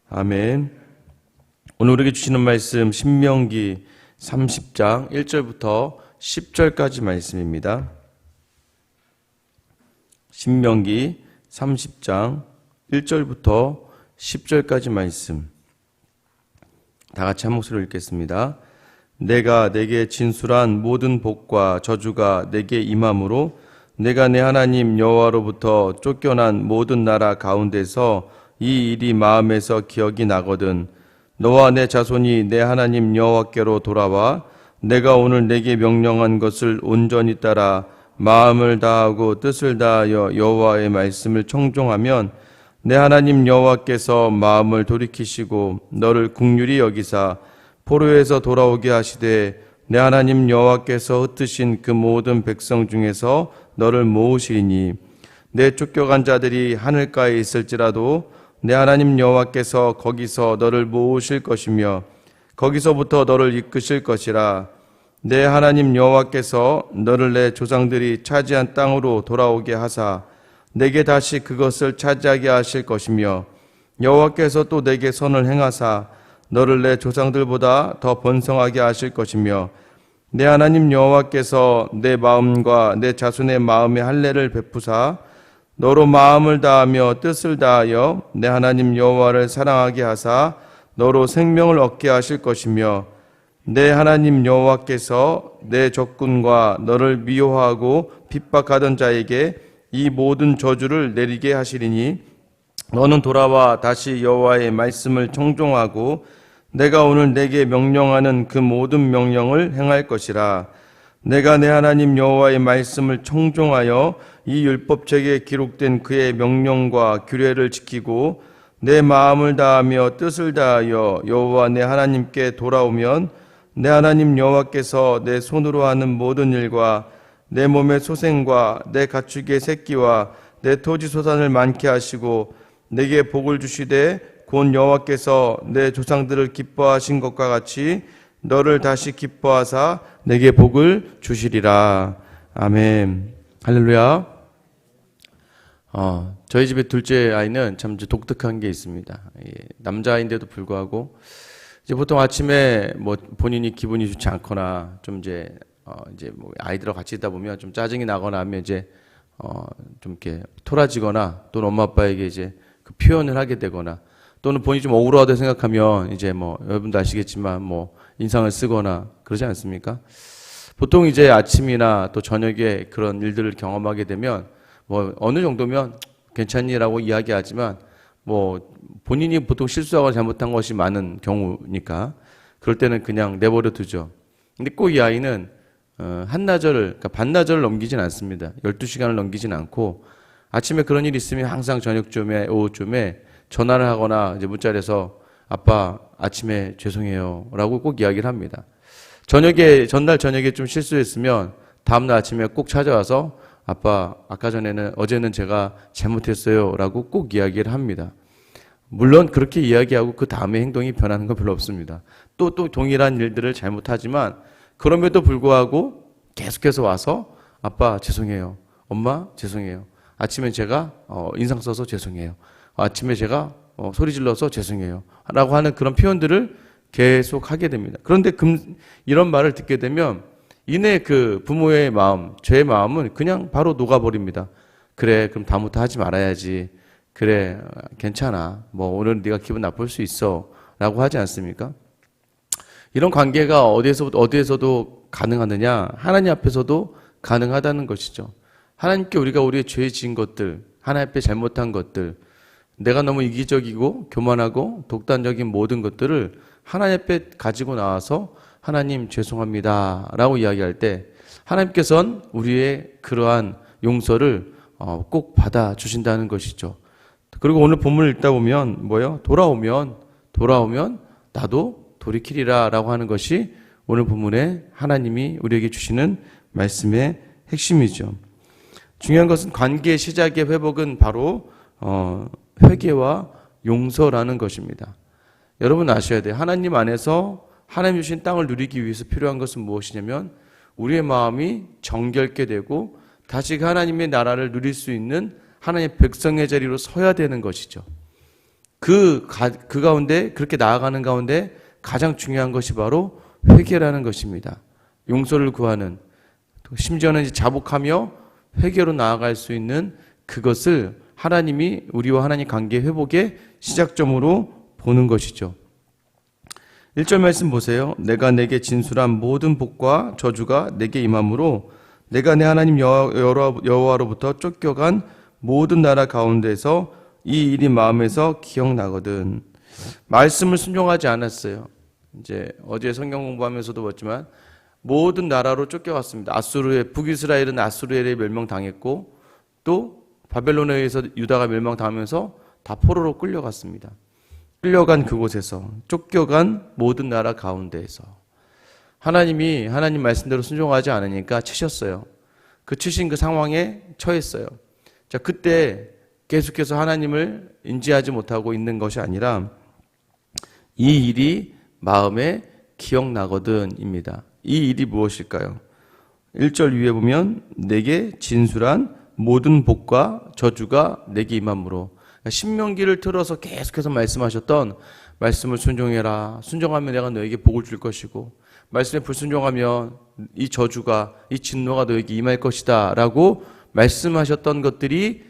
아멘. 오늘 우리에게 주시는 말씀 신명기 30장 1절부터 10절까지 말씀입니다. 신명기 30장 1절부터 10절까지 말씀. 다 같이 한 목소리로 읽겠습니다. 내가 내게 진술한 모든 복과 저주가 내게 임함으로 내가 내 하나님 여호와로부터 쫓겨난 모든 나라 가운데서 이 일이 마음에서 기억이 나거든 너와 내 자손이 내 하나님 여호와께로 돌아와 내가 오늘 내게 명령한 것을 온전히 따라 마음을 다하고 뜻을 다하여 여호와의 말씀을 청종하면 내 하나님 여호와께서 마음을 돌이키시고 너를 긍휼히 여기사 포로에서 돌아오게 하시되 내 하나님 여호와께서 흩으신 그 모든 백성 중에서 너를 모으시리니 내 쫓겨간 자들이 하늘가에 있을지라도 내 하나님 여호와께서 거기서 너를 모으실 것이며 거기서부터 너를 이끄실 것이라. 내 하나님 여호와께서 너를 내 조상들이 차지한 땅으로 돌아오게 하사 내게 다시 그것을 차지하게 하실 것이며 여호와께서 또 내게 선을 행하사 너를 내 조상들보다 더 번성하게 하실 것이며 내 하나님 여호와께서 내 마음과 내 자손의 마음에 할례를 베푸사 너로 마음을 다하며 뜻을 다하여 내 하나님 여호와를 사랑하게 하사 너로 생명을 얻게 하실 것이며 내 하나님 여호와께서 내 적군과 너를 미워하고 핍박하던 자에게 이 모든 저주를 내리게 하시리니 너는 돌아와 다시 여호와의 말씀을 청종하고 내가 오늘 내게 명령하는 그 모든 명령을 행할 것이라. 내가 내 하나님 여호와의 말씀을 청종하여 이 율법책에 기록된 그의 명령과 규례를 지키고 내 마음을 다하며 뜻을 다하여 여호와 내 하나님께 돌아오면 내 하나님 여호와께서 내 손으로 하는 모든 일과 내 몸의 소생과 내 가축의 새끼와 내 토지 소산을 많게 하시고 내게 복을 주시되 곧 여호와께서 내 조상들을 기뻐하신 것과 같이 너를 다시 기뻐하사 내게 복을 주시리라. 아멘. 할렐루야. 저희 집의 둘째 아이는 참 독특한 게 있습니다. 남자아이인데도 불구하고 이제 보통 아침에 뭐 본인이 기분이 좋지 않거나 좀 이제 뭐 아이들하고 같이 있다 보면 좀 짜증이 나거나 하면 이제 좀 이렇게 토라지거나 또는 엄마 아빠에게 이제 그 표현을 하게 되거나 또는 본인이 좀 억울하다고 생각하면 이제 뭐 여러분도 아시겠지만 뭐 인상을 쓰거나 그러지 않습니까? 보통 이제 아침이나 또 저녁에 그런 일들을 경험하게 되면 뭐 어느 정도면 괜찮니라고 이야기하지만 뭐 본인이 보통 실수하거나 잘못한 것이 많은 경우니까 그럴 때는 그냥 내버려 두죠. 근데 꼭 이 아이는 한나절을, 그러니까 반나절을 넘기진 않습니다. 12시간을 넘기진 않고 아침에 그런 일이 있으면 항상 저녁쯤에, 오후쯤에 전화를 하거나 이제 문자를 해서 아빠 아침에 죄송해요 라고 꼭 이야기를 합니다. 전날 저녁에 좀 실수했으면 다음날 아침에 꼭 찾아와서 아빠 어제는 제가 잘못했어요 라고 꼭 이야기를 합니다. 물론 그렇게 이야기하고 그 다음에 행동이 변하는 건 별로 없습니다. 또 동일한 일들을 잘못하지만 그럼에도 불구하고 계속해서 와서 아빠 죄송해요. 엄마 죄송해요. 아침에 제가 인상 써서 죄송해요. 아침에 제가 소리 질러서 죄송해요. 라고 하는 그런 표현들을 계속 하게 됩니다. 그런데 이런 말을 듣게 되면 이내 그 부모의 마음, 제 마음은 그냥 바로 녹아버립니다. 그래, 그럼 다음부터 하지 말아야지. 그래, 괜찮아. 뭐 오늘 네가 기분 나쁠 수 있어. 라고 하지 않습니까? 이런 관계가 어디에서도 가능하느냐? 하나님 앞에서도 가능하다는 것이죠. 하나님께 우리가 우리의 죄 지은 것들, 하나님 앞에 잘못한 것들, 내가 너무 이기적이고 교만하고 독단적인 모든 것들을 하나님 앞에 가지고 나와서 하나님 죄송합니다 라고 이야기할 때 하나님께서는 우리의 그러한 용서를 꼭 받아주신다는 것이죠. 그리고 오늘 본문을 읽다 보면 뭐예요? 돌아오면 나도 돌이키리라 라고 하는 것이 오늘 본문에 하나님이 우리에게 주시는 말씀의 핵심이죠. 중요한 것은 관계의 시작의 회복은 바로 회개와 용서라는 것입니다. 여러분 아셔야 돼요. 하나님 안에서 하나님 주신 땅을 누리기 위해서 필요한 것은 무엇이냐면 우리의 마음이 정결케 되고 다시 하나님의 나라를 누릴 수 있는 하나님의 백성의 자리로 서야 되는 것이죠. 그 가운데, 그렇게 나아가는 가운데 가장 중요한 것이 바로 회개라는 것입니다. 용서를 구하는, 심지어는 이제 자복하며 회개로 나아갈 수 있는 그것을 하나님이 우리와 하나님 관계 회복의 시작점으로 보는 것이죠. 1절 말씀 보세요. 내가 내게 진술한 모든 복과 저주가 내게 임함으로 내가 내 하나님 여호와로부터 쫓겨간 모든 나라 가운데서 이 일이 마음에서 기억나거든. 말씀을 순종하지 않았어요. 이제 어제 성경 공부하면서도 봤지만 모든 나라로 쫓겨갔습니다. 북이스라엘은 아수르에 멸망당했고 또 바벨론에 의해서 유다가 멸망당하면서 다 포로로 끌려갔습니다. 끌려간 그곳에서, 쫓겨간 모든 나라 가운데에서 하나님이 하나님 말씀대로 순종하지 않으니까 치셨어요. 그 치신 그 상황에 처했어요. 자, 그때 계속해서 하나님을 인지하지 못하고 있는 것이 아니라 이 일이 마음에 기억나거든입니다. 이 일이 무엇일까요? 1절 위에 보면 내게 진술한 모든 복과 저주가 내게 임함으로, 신명기를 틀어서 계속해서 말씀하셨던 말씀을 순종해라. 순종하면 내가 너에게 복을 줄 것이고 말씀에 불순종하면 이 저주가, 이 진노가 너에게 임할 것이다 라고 말씀하셨던 것들이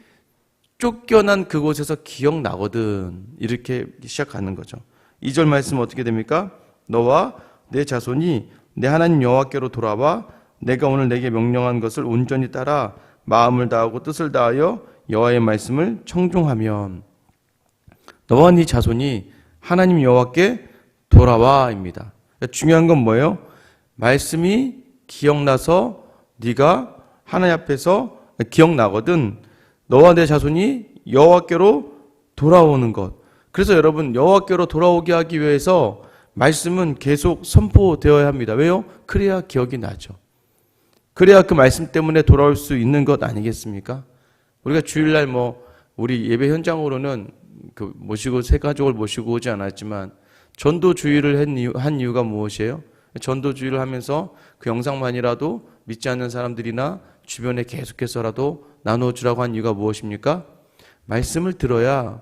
쫓겨난 그곳에서 기억나거든. 이렇게 시작하는 거죠. 2절 말씀 어떻게 됩니까? 너와 내 자손이 내 하나님 여호와께로 돌아와 내가 오늘 내게 명령한 것을 온전히 따라 마음을 다하고 뜻을 다하여 여호와의 말씀을 청종하면, 너와 네 자손이 하나님 여호와께 돌아와입니다. 중요한 건 뭐예요? 말씀이 기억나서 네가 하나님 앞에서 기억나거든. 너와 내 자손이 여호와께로 돌아오는 것. 그래서 여러분, 여호와께로 돌아오게 하기 위해서 말씀은 계속 선포되어야 합니다. 왜요? 그래야 기억이 나죠. 그래야 그 말씀 때문에 돌아올 수 있는 것 아니겠습니까? 우리가 주일날 우리 예배 현장으로는 모시고 새 가족을 모시고 오지 않았지만 전도주의를 한 이유가 무엇이에요? 전도주의를 하면서 그 영상만이라도 믿지 않는 사람들이나 주변에 계속해서라도 나눠주라고 한 이유가 무엇입니까? 말씀을 들어야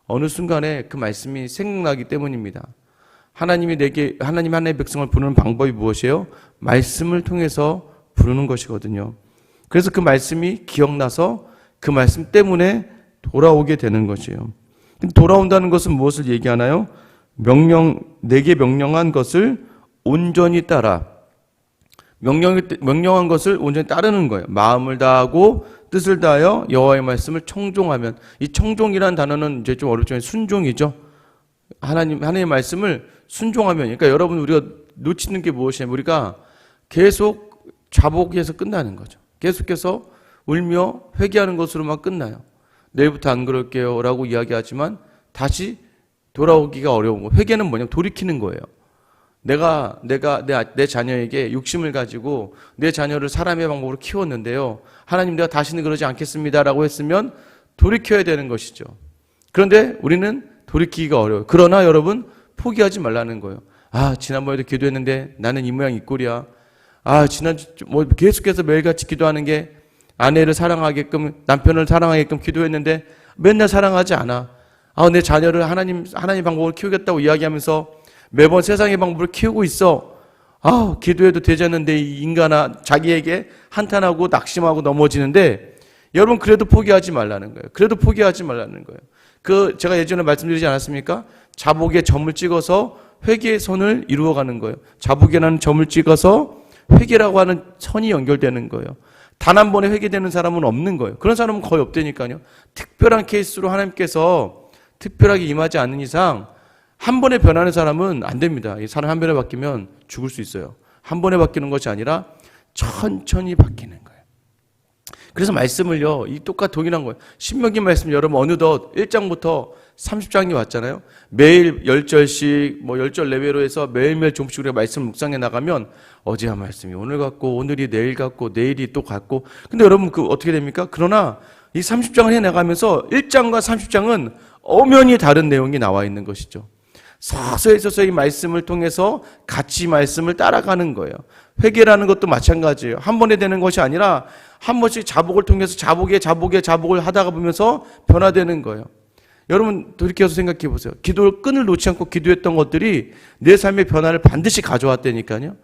어느 순간에 그 말씀이 생각나기 때문입니다. 하나님 하나님의 백성을 부르는 방법이 무엇이에요? 말씀을 통해서 부르는 것이거든요. 그래서 그 말씀이 기억나서 그 말씀 때문에 돌아오게 되는 것이에요. 돌아온다는 것은 무엇을 얘기하나요? 내게 명령한 것을 온전히 따라, 명령한 것을 온전히 따르는 거예요. 마음을 다하고 뜻을 다하여 여호와의 말씀을 청종하면, 이 청종이라는 단어는 이제 좀 어렵지만 순종이죠. 하나님의 말씀을 순종하면, 그러니까 여러분, 우리가 놓치는 게 무엇이냐면 우리가 계속 자복해서 끝나는 거죠. 계속해서 울며 회개하는 것으로만 끝나요. 내일부터 안 그럴게요 라고 이야기하지만 다시 돌아오기가 어려운 거. 회개는 뭐냐면 돌이키는 거예요. 내가 내 자녀에게 욕심을 가지고 내 자녀를 사람의 방법으로 키웠는데요, 하나님 내가 다시는 그러지 않겠습니다 라고 했으면 돌이켜야 되는 것이죠. 그런데 우리는 돌이키기가 어려워요. 그러나 여러분, 포기하지 말라는 거예요. 지난번에도 기도했는데 나는 이 모양 이 꼴이야. 계속해서 매일같이 기도하는 게 아내를 사랑하게끔, 남편을 사랑하게끔 기도했는데 맨날 사랑하지 않아. 내 자녀를 하나님 방법으로 키우겠다고 이야기하면서 매번 세상의 방법으로 키우고 있어. 기도해도 되지 않는데 이 인간아, 자기에게 한탄하고 낙심하고 넘어지는데, 여러분, 그래도 포기하지 말라는 거예요. 그래도 포기하지 말라는 거예요. 제가 예전에 말씀드리지 않았습니까? 자복에 점을 찍어서 회개의 선을 이루어가는 거예요. 자복이라는 점을 찍어서 회개라고 하는 선이 연결되는 거예요. 단 한 번에 회개되는 사람은 없는 거예요. 그런 사람은 거의 없다니까요. 특별한 케이스로 하나님께서 특별하게 임하지 않는 이상 한 번에 변하는 사람은 안 됩니다. 이 사람 한 번에 바뀌면 죽을 수 있어요. 한 번에 바뀌는 것이 아니라 천천히 바뀌는 거예요. 그래서 말씀을요, 이 동일한 거예요. 신명기 말씀 여러분 어느덧 1장부터 30장이 왔잖아요. 매일 10절씩 10절 내외로 해서 매일매일 조금씩 우리가 말씀 묵상해 나가면 어제 한 말씀이 오늘 같고, 오늘이 내일 같고, 내일이 또 같고. 근데 여러분 어떻게 됩니까? 그러나 이 30장을 해 나가면서 1장과 30장은 엄연히 다른 내용이 나와 있는 것이죠. 서서히 말씀을 통해서 같이 말씀을 따라가는 거예요. 회개라는 것도 마찬가지예요. 한 번에 되는 것이 아니라 한 번씩 자복을 통해서 자복을 하다가 보면서 변화되는 거예요. 여러분 돌이켜서 생각해 보세요. 기도를 끈을 놓지 않고 기도했던 것들이 내 삶의 변화를 반드시 가져왔다니까요.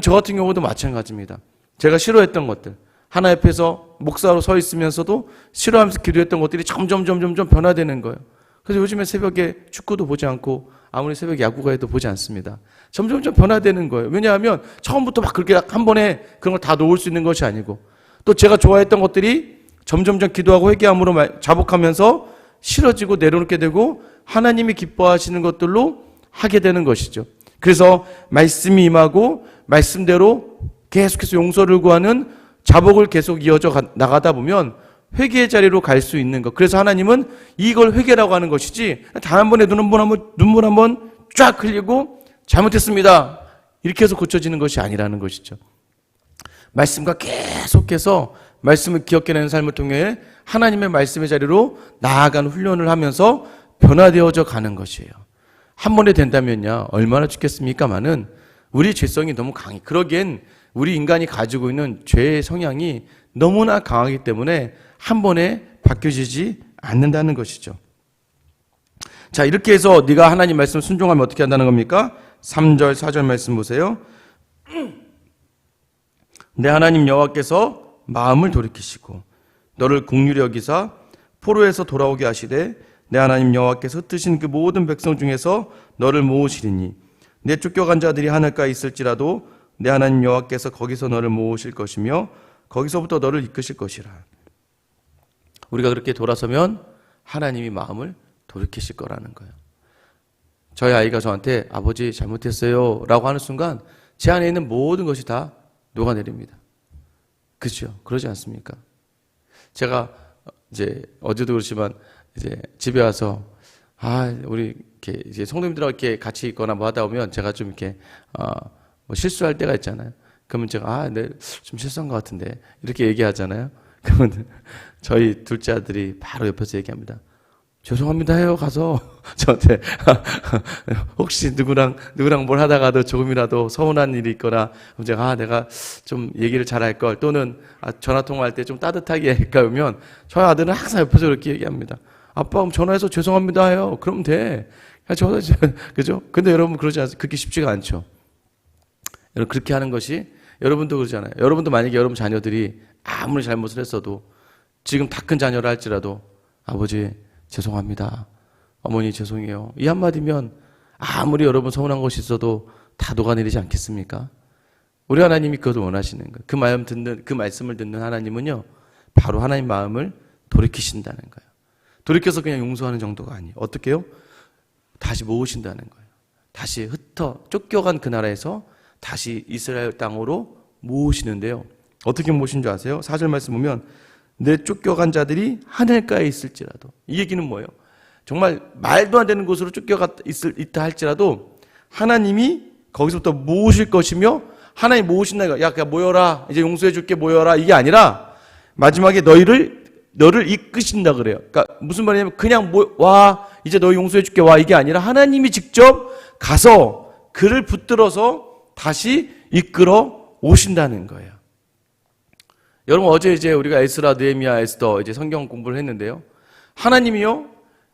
저 같은 경우도 마찬가지입니다. 제가 싫어했던 것들, 하나 옆에서 목사로 서 있으면서도 싫어하면서 기도했던 것들이 점점 변화되는 거예요. 그래서 요즘에 새벽에 축구도 보지 않고 아무리 새벽 야구가 해도 보지 않습니다. 점점 변화되는 거예요. 왜냐하면 처음부터 막 그렇게 한 번에 그런 걸 다 놓을 수 있는 것이 아니고, 또 제가 좋아했던 것들이 점점 기도하고 회개함으로 자복하면서 싫어지고 내려놓게 되고 하나님이 기뻐하시는 것들로 하게 되는 것이죠. 그래서 말씀이 임하고 말씀대로 계속해서 용서를 구하는 자복을 계속 이어져 나가다 보면 회개의 자리로 갈 수 있는 것. 그래서 하나님은 이걸 회개라고 하는 것이지, 단 한 번에 눈물 한번 쫙 흘리고 잘못했습니다, 이렇게 해서 고쳐지는 것이 아니라는 것이죠. 말씀과 계속해서 말씀을 기억해내는 삶을 통해 하나님의 말씀의 자리로 나아가는 훈련을 하면서 변화되어져 가는 것이에요. 한 번에 된다면요, 얼마나 좋겠습니까마는 우리 죄성이 너무 강해. 그러기엔 우리 인간이 가지고 있는 죄의 성향이 너무나 강하기 때문에 한 번에 바뀌어지지 않는다는 것이죠. 자, 이렇게 해서 네가 하나님 말씀 순종하면 어떻게 한다는 겁니까? 3절, 4절 말씀 보세요. 내 하나님 여호와께서 마음을 돌이키시고 너를 긍휼히 여기사 포로에서 돌아오게 하시되 내 하나님 여호와께서 흩으신 그 모든 백성 중에서 너를 모으시리니 내 쫓겨간 자들이 하늘가에 있을지라도 내 하나님 여호와께서 거기서 너를 모으실 것이며 거기서부터 너를 이끄실 것이라. 우리가 그렇게 돌아서면 하나님이 마음을 돌이키실 거라는 거예요. 저희 아이가 저한테 아버지 잘못했어요 라고 하는 순간 제 안에 있는 모든 것이 다 녹아내립니다. 그렇죠? 그러지 않습니까? 제가 이제 어제도 그렇지만 이제 집에 와서 우리 이렇게 이제 성도님들하고 이렇게 같이 있거나 뭐 하다 보면 제가 좀 이렇게 뭐 실수할 때가 있잖아요. 그러면 제가 네, 좀 실수한 것 같은데 이렇게 얘기하잖아요. 그러면 저희 둘째 아들이 바로 옆에서 얘기합니다. 죄송합니다 해요. 가서 저한테 혹시 누구랑 뭘 하다가도 조금이라도 서운한 일이 있거나 그럼 제가 내가 좀 얘기를 잘할 걸, 또는 전화 통화할 때 좀 따뜻하게 할까 하면 저희 아들은 항상 옆에서 그렇게 얘기합니다. 아빠 그럼 전화해서 죄송합니다 해요. 그럼 돼. 그죠? 근데 여러분 그러지 않아요. 그렇게 쉽지가 않죠. 여러분 그렇게 하는 것이, 여러분도 그러잖아요. 여러분도 만약에 여러분 자녀들이 아무리 잘못을 했어도 지금 다 큰 자녀라 할지라도 아버지 죄송합니다, 어머니 죄송해요, 이 한마디면 아무리 여러분 서운한 것이 있어도 다 녹아내리지 않겠습니까? 우리 하나님이 그것을 원하시는 거예요. 그 말씀을 듣는 하나님은요, 바로 하나님 마음을 돌이키신다는 거예요. 돌이켜서 그냥 용서하는 정도가 아니에요. 어떻게 해요? 다시 모으신다는 거예요. 다시 쫓겨간 그 나라에서 다시 이스라엘 땅으로 모으시는데요. 어떻게 모으신 줄 아세요? 4절 말씀 보면 내 쫓겨간 자들이 하늘가에 있을지라도, 이 얘기는 뭐예요? 정말 말도 안 되는 곳으로 있다 할지라도 하나님이 거기서부터 모으실 것이며, 하나님 모으신다는 거야. 야 모여라, 이제 용서해 줄게, 모여라, 이게 아니라 마지막에 너를 이끄신다 그래요. 그러니까 무슨 말이냐면 그냥 와 이제 너 용서해 줄게 와, 이게 아니라 하나님이 직접 가서 그를 붙들어서 다시 이끌어 오신다는 거예요. 여러분 어제 이제 우리가 에스라, 느헤미야, 에스더 이제 성경 공부를 했는데요. 하나님이요,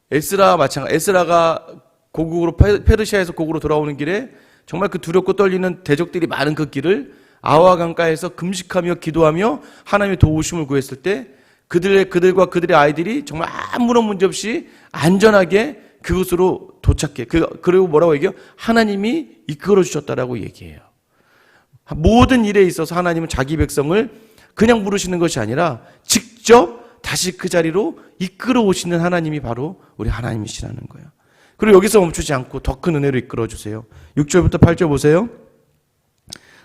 에스라가 고국으로 페르시아에서 고국으로 돌아오는 길에 정말 그 두렵고 떨리는 대적들이 많은 그 길을 아와 강가에서 금식하며 기도하며 하나님의 도우심을 구했을 때 그들과 그들의 아이들이 정말 아무런 문제 없이 안전하게 그곳으로 도착해. 그리고 뭐라고 얘기해요? 하나님이 이끌어 주셨다라고 얘기해요. 모든 일에 있어서 하나님은 자기 백성을 그냥 부르시는 것이 아니라 직접 다시 그 자리로 이끌어 오시는 하나님이 바로 우리 하나님이시라는 거예요. 그리고 여기서 멈추지 않고 더 큰 은혜로 이끌어 주세요. 6절부터 8절 보세요.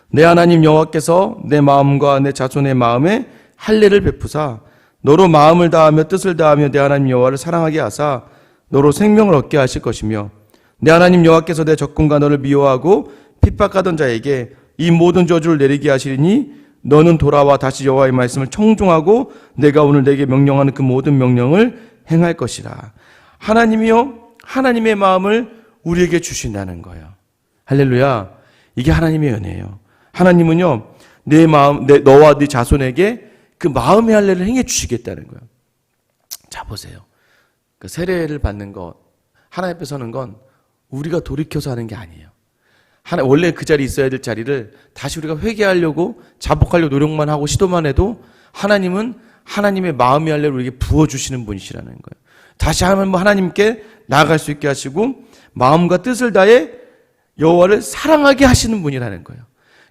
내 하나님 여호와께서 내 마음과 내 자손의 마음에 할례를 베푸사 너로 마음을 다하며 뜻을 다하며 내 하나님 여호와를 사랑하게 하사 너로 생명을 얻게 하실 것이며, 내 하나님 여호와께서 내 적군과 너를 미워하고 핍박하던 자에게 이 모든 저주를 내리게 하시리니 너는 돌아와 다시 여호와의 말씀을 청종하고 내가 오늘 내게 명령하는 그 모든 명령을 행할 것이라. 하나님이요, 하나님의 마음을 우리에게 주신다는 거예요. 할렐루야. 이게 하나님의 은혜예요. 하나님은요, 내 마음, 너와 네 자손에게 그 마음의 할례를 행해 주시겠다는 거예요. 자 보세요. 그 세례를 받는 것, 하나님 앞에 서는 건 우리가 돌이켜서 하는 게 아니에요. 원래 그 자리에 있어야 될 자리를 다시 우리가 회개하려고 자복하려고 노력만 하고 시도만 해도 하나님은 하나님의 마음이 할래로 우리에게 부어주시는 분이시라는 거예요. 다시 하나님께 나아갈 수 있게 하시고 마음과 뜻을 다해 여호와를 사랑하게 하시는 분이라는 거예요.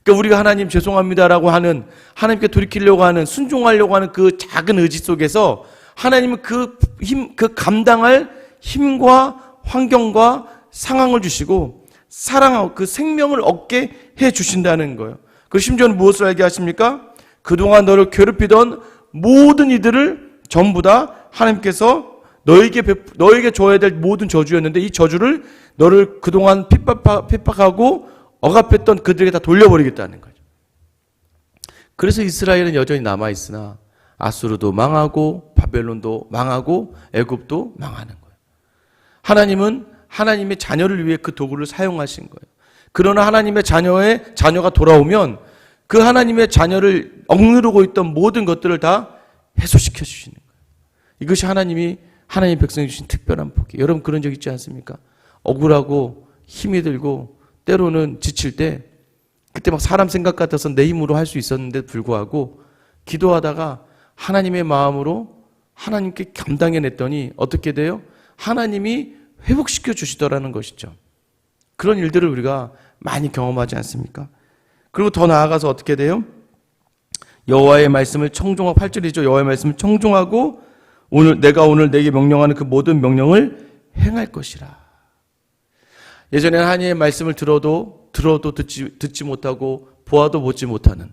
그러니까 우리가 하나님 죄송합니다라고 하는, 하나님께 돌이키려고 하는, 순종하려고 하는 그 작은 의지 속에서 하나님은 그 감당할 힘과 환경과 상황을 주시고 사랑하고 그 생명을 얻게 해 주신다는 거예요. 그 심지어는 무엇을 알게 하십니까? 그동안 너를 괴롭히던 모든 이들을 전부 다 하나님께서 너에게 줘야 될 모든 저주였는데 이 저주를 너를 그동안 핍박하고 억압했던 그들에게 다 돌려버리겠다는 거죠. 그래서 이스라엘은 여전히 남아있으나 아수르도 망하고 바벨론도 망하고 애굽도 망하는 거예요. 하나님은 하나님의 자녀를 위해 그 도구를 사용하신 거예요. 그러나 하나님의 자녀가 돌아오면 그 하나님의 자녀를 억누르고 있던 모든 것들을 다 해소시켜 주시는 거예요. 이것이 하나님의 백성이 주신 특별한 복이에요. 여러분 그런 적 있지 않습니까? 억울하고 힘이 들고 때로는 지칠 때 그때 막 사람 생각 같아서 내 힘으로 할 수 있었는데도 불구하고 기도하다가 하나님의 마음으로 하나님께 감당해냈더니 어떻게 돼요? 하나님이 회복시켜 주시더라는 것이죠. 그런 일들을 우리가 많이 경험하지 않습니까? 그리고 더 나아가서 어떻게 돼요? 여호와의 말씀을 청종하고 8절이죠. 여호와의 말씀을 청종하고 내가 오늘 내게 명령하는 그 모든 명령을 행할 것이라. 예전에는 하나님의 말씀을 들어도 듣지 못하고 보아도 보지 못하는,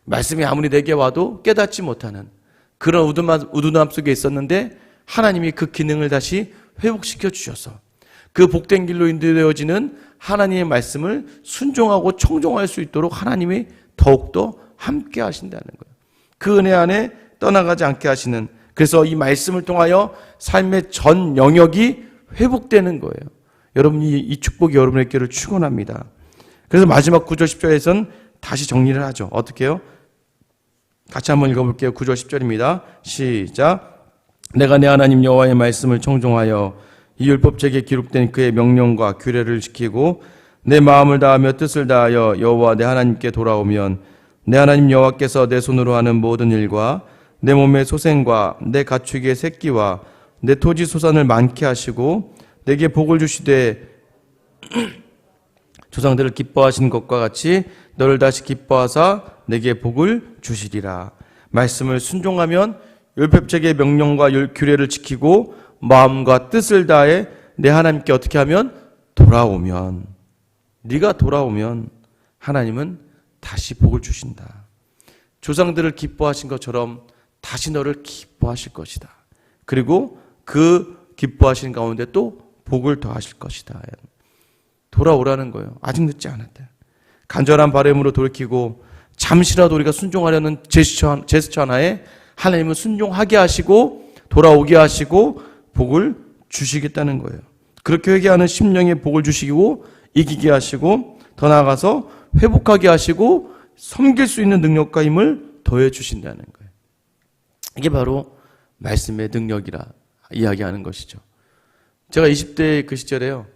말씀이 아무리 내게 와도 깨닫지 못하는 그런 우두남 속에 있었는데 하나님이 그 기능을 다시 회복시켜 주셔서 그 복된 길로 인도되어지는 하나님의 말씀을 순종하고 청종할 수 있도록 하나님이 더욱더 함께 하신다는 거예요. 그 은혜 안에 떠나가지 않게 하시는, 그래서 이 말씀을 통하여 삶의 전 영역이 회복되는 거예요. 여러분이 이 축복이 여러분에게를 축원합니다. 그래서 마지막 9절 10절에서는 다시 정리를 하죠. 어떻게 해요? 같이 한번 읽어볼게요. 9절 10절입니다. 시작. 내가 내 하나님 여호와의 말씀을 청종하여 이 율법책에 기록된 그의 명령과 규례를 지키고 내 마음을 다하며 뜻을 다하여 여호와 내 하나님께 돌아오면 내 하나님 여호와께서 내 손으로 하는 모든 일과 내 몸의 소생과 내 가축의 새끼와 내 토지 소산을 많게 하시고 내게 복을 주시되 조상들을 기뻐하신 것과 같이 너를 다시 기뻐하사 내게 복을 주시리라. 말씀을 순종하면 율법책의 명령과 규례를 지키고 마음과 뜻을 다해 내 하나님께 어떻게 하면 돌아오면, 네가 돌아오면 하나님은 다시 복을 주신다. 조상들을 기뻐하신 것처럼 다시 너를 기뻐하실 것이다. 그리고 그 기뻐하시는 가운데 또 복을 더하실 것이다. 돌아오라는 거예요. 아직 늦지 않았다. 간절한 바람으로 돌이키고 잠시라도 우리가 순종하려는 제스처 하나에 하나님은 순종하게 하시고 돌아오게 하시고 복을 주시겠다는 거예요. 그렇게 회개하는 심령에 복을 주시고 이기게 하시고 더 나아가서 회복하게 하시고 섬길 수 있는 능력과 힘을 더해 주신다는 거예요. 이게 바로 말씀의 능력이라 이야기하는 것이죠. 제가 20대 그 시절에요.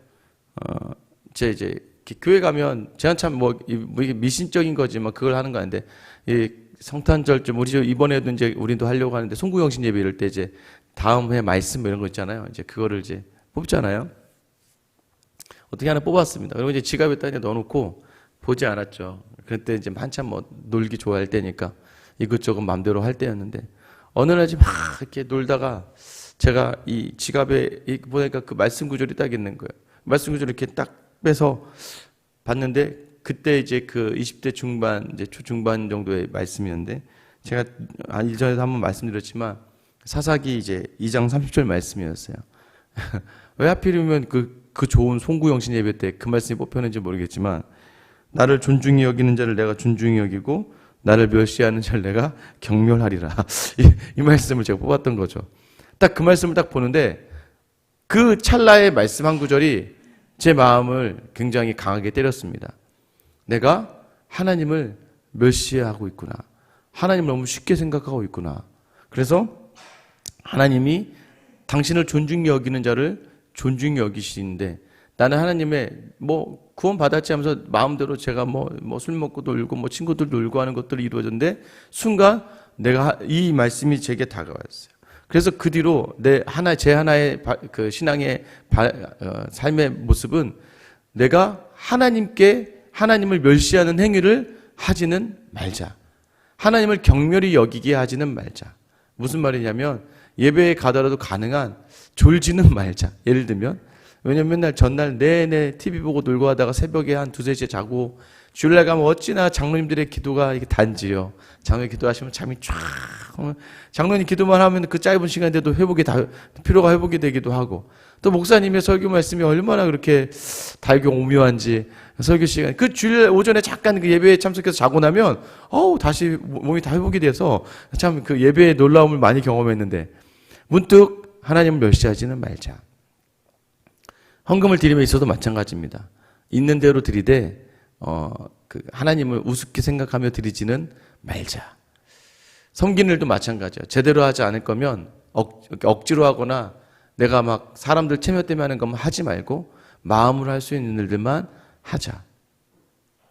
이제 교회 가면 제가 참 이게 미신적인 거지 그걸 하는 거 아닌데 이 성탄절 좀 우리 이번에도 이제 우리도 하려고 하는데 송구영신 예배 이럴 때 이제 다음 해 말씀 이런 거 있잖아요. 이제 그거를 이제 뽑잖아요. 어떻게 하나 뽑았습니다. 그리고 이제 지갑에다 넣어놓고 보지 않았죠. 그때 이제 한참 놀기 좋아할 때니까 이것저것 마음대로 할 때였는데 어느 날 막 이렇게 놀다가 제가 이 지갑에 보니까 그 말씀 구절이 딱 있는 거예요. 말씀 구절 이렇게 딱 빼서 봤는데 그때 이제 그 20대 중반, 이제 초중반 정도의 말씀이었는데 제가 일전에도 한번 말씀드렸지만 사사기 이제 2장 30절 말씀이었어요. 왜 하필이면 그 좋은 송구영신 예배 때 그 말씀이 뽑혔는지 모르겠지만 나를 존중히 여기는 자를 내가 존중히 여기고 나를 멸시하는 자를 내가 경멸하리라. 이 말씀을 제가 뽑았던 거죠. 딱 그 말씀을 딱 보는데 그 찰나의 말씀 한 구절이 제 마음을 굉장히 강하게 때렸습니다. 내가 하나님을 멸시하고 있구나. 하나님을 너무 쉽게 생각하고 있구나. 그래서 하나님이 당신을 존중히 여기는 자를 존중히 여기시는데 나는 하나님의 뭐 구원 받았지 하면서 마음대로 제가 뭐 술 먹고 놀고 뭐 친구들 놀고 하는 것들이 이루어졌는데 순간 내가 이 말씀이 제게 다가왔어요. 그래서 그 뒤로 제 하나의 그 신앙의 삶의 모습은 내가 하나님을 멸시하는 행위를 하지는 말자. 하나님을 경멸히 여기게 하지는 말자. 무슨 말이냐면 예배에 가더라도 가능한 졸지는 말자. 예를 들면 왜냐면 맨날 전날 내내 TV 보고 놀고 하다가 새벽에 한 2-3시에 자고 주일날 가면 어찌나 장로님들의 기도가 이게 단지요. 장로님 기도하시면 잠이 쫙 장로님 기도만 하면 그 짧은 시간인데도 피로가 회복이 되기도 하고 또 목사님의 설교 말씀이 얼마나 그렇게 달고 오묘한지 설교 시간 그 주일 오전에 잠깐 그 예배에 참석해서 자고 나면 다시 몸이 다 회복이 돼서 참 그 예배의 놀라움을 많이 경험했는데 문득 하나님을 멸시하지는 말자. 헌금을 드림에 있어도 마찬가지입니다. 있는 대로 드리되 그 하나님을 우습게 생각하며 드리지는 말자. 섬기는 일도 마찬가지예요. 제대로 하지 않을 거면 억지로 하거나 내가 막 사람들 체면 때문에 하는 것만 하지 말고 마음으로 할 수 있는 일들만 하자.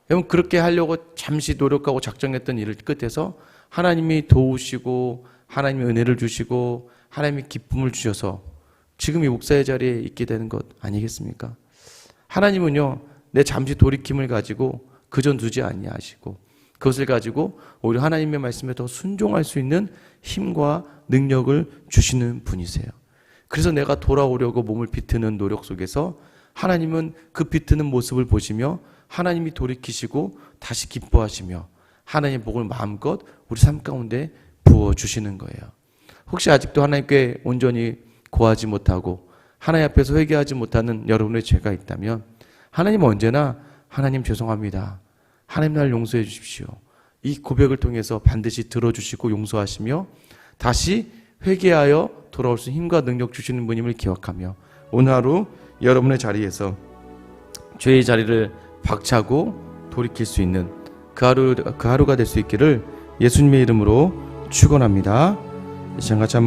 여러분 그렇게 하려고 잠시 노력하고 작정했던 일을 끝에서 하나님이 도우시고 하나님이 은혜를 주시고 하나님이 기쁨을 주셔서 지금 이 목사의 자리에 있게 되는 것 아니겠습니까? 하나님은요 내 잠시 돌이킴을 가지고 그전 두지 아니하시고 그것을 가지고 오히려 하나님의 말씀에 더 순종할 수 있는 힘과 능력을 주시는 분이세요. 그래서 내가 돌아오려고 몸을 비트는 노력 속에서 하나님은 그 비트는 모습을 보시며 하나님이 돌이키시고 다시 기뻐하시며 하나님의 복을 마음껏 우리 삶 가운데 부어주시는 거예요. 혹시 아직도 하나님께 온전히 고하지 못하고 하나님 앞에서 회개하지 못하는 여러분의 죄가 있다면 하나님은 언제나 하나님 죄송합니다. 하나님 날 용서해 주십시오. 이 고백을 통해서 반드시 들어주시고 용서하시며 다시 회개하여 돌아올 수 있는 힘과 능력 주시는 분임을 기억하며 오늘 하루 여러분의 자리에서 죄의 자리를 박차고 돌이킬 수 있는 그 하루가 될 수 있기를 예수님의 이름으로 축원합니다. 이 시간 같이 한번